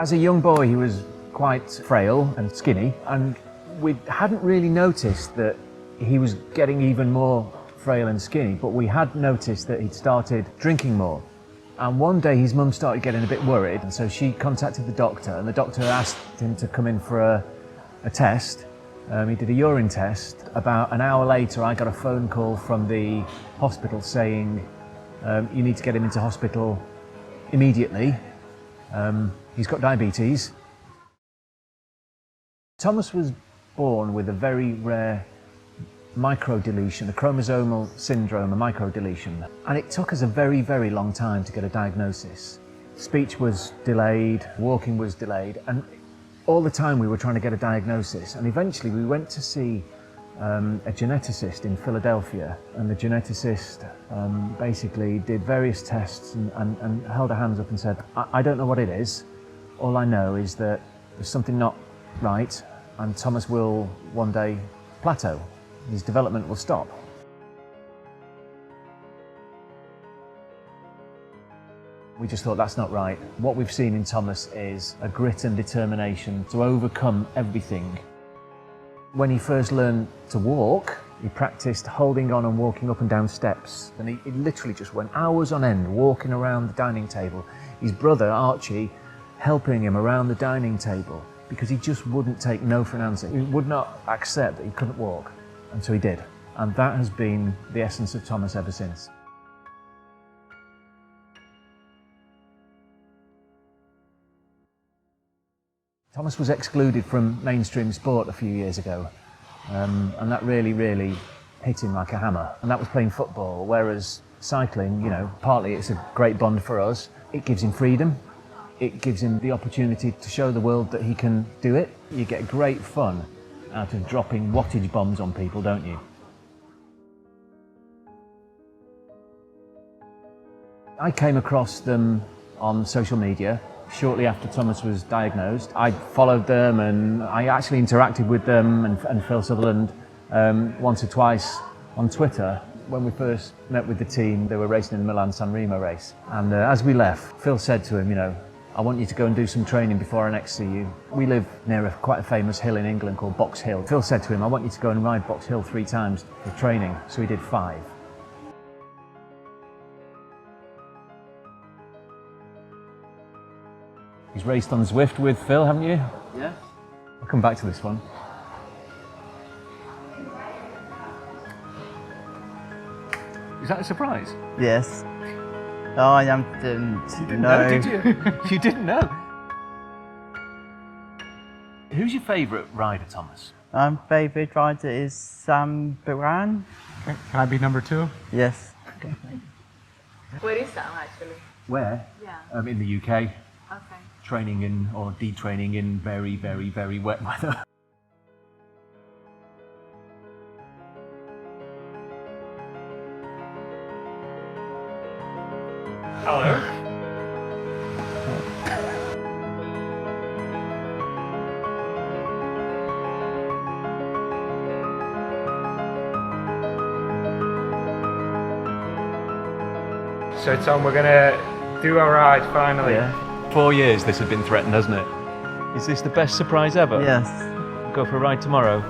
As a young boy, he was quite frail and skinny, and we hadn't really noticed that he was getting even more frail and skinny, but we had noticed that he'd started drinking more. And one day his mum started getting a bit worried, and so she contacted the doctor, and the doctor asked him to come in for a test. He did a urine test. About an hour later, I got a phone call from the hospital saying, you need to get him into hospital immediately. He's got diabetes. Thomas was born with a very rare microdeletion, a chromosomal syndrome, a microdeletion. And it took us a very, very long time to get a diagnosis. Speech was delayed, walking was delayed, and all the time we were trying to get a diagnosis. And eventually we went to see a geneticist in Philadelphia, and the geneticist basically did various tests and held her hands up and said, I don't know what it is. All I know is that there's something not right, and Thomas will one day plateau. His development will stop. We just thought that's not right. What we've seen in Thomas is a grit and determination to overcome everything. When he first learned to walk, he practiced holding on and walking up and down steps. And he literally just went hours on end walking around the dining table. His brother, Archie, helping him around the dining table because he just wouldn't take no for an answer. He would not accept that he couldn't walk. And so he did. And that has been the essence of Thomas ever since. Thomas was excluded from mainstream sport a few years ago, and that really, really hit him like a hammer. And that was playing football, whereas cycling, you know, partly it's a great bond for us. It gives him freedom. It gives him the opportunity to show the world that he can do it. You get great fun out of dropping wattage bombs on people, don't you? I came across them on social media shortly after Thomas was diagnosed. I followed them and I actually interacted with them and Phil Southerland once or twice on Twitter. When we first met with the team, they were racing in the Milan-San Remo race. And as we left, Phil said to him, you know, I want you to go and do some training before I next see you. We live near quite a famous hill in England called Box Hill. Phil said to him, I want you to go and ride Box Hill 3 times for training. So he did 5. He's raced on Zwift with Phil, haven't you? Yeah. I'll come back to this one. Is that a surprise? Yes. Oh, I didn't You didn't know, did you? You didn't know? Who's your favourite rider, Thomas? My favourite rider is Sam Baran. Can I be number 2? Yes. Where is Sam actually? Where? Yeah. In the UK. Okay. Training in, or detraining in very, very, very wet weather. Hello. So Tom, we're gonna do our ride finally. Yeah. 4 years this had been threatened, hasn't it? Is this the best surprise ever? Yes. Go for a ride tomorrow.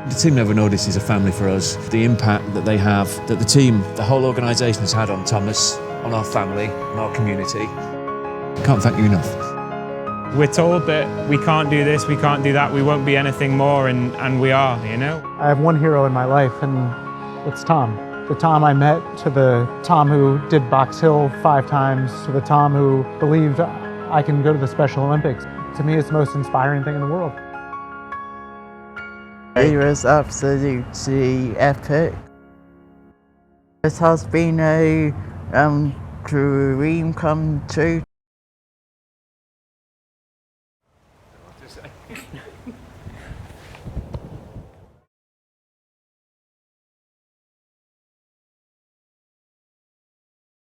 The Team Novo Nordisk is a family for us. The impact that they have, that the team, the whole organisation has had on Thomas, on our family, on our community. Can't thank you enough. We're told that we can't do this, we can't do that, we won't be anything more, and we are, you know? I have one hero in my life, and it's Tom. The Tom I met, to the Tom who did Box Hill 5 times, to the Tom who believed I can go to the Special Olympics. To me, it's the most inspiring thing in the world. It was absolutely epic. It has been a dream come true.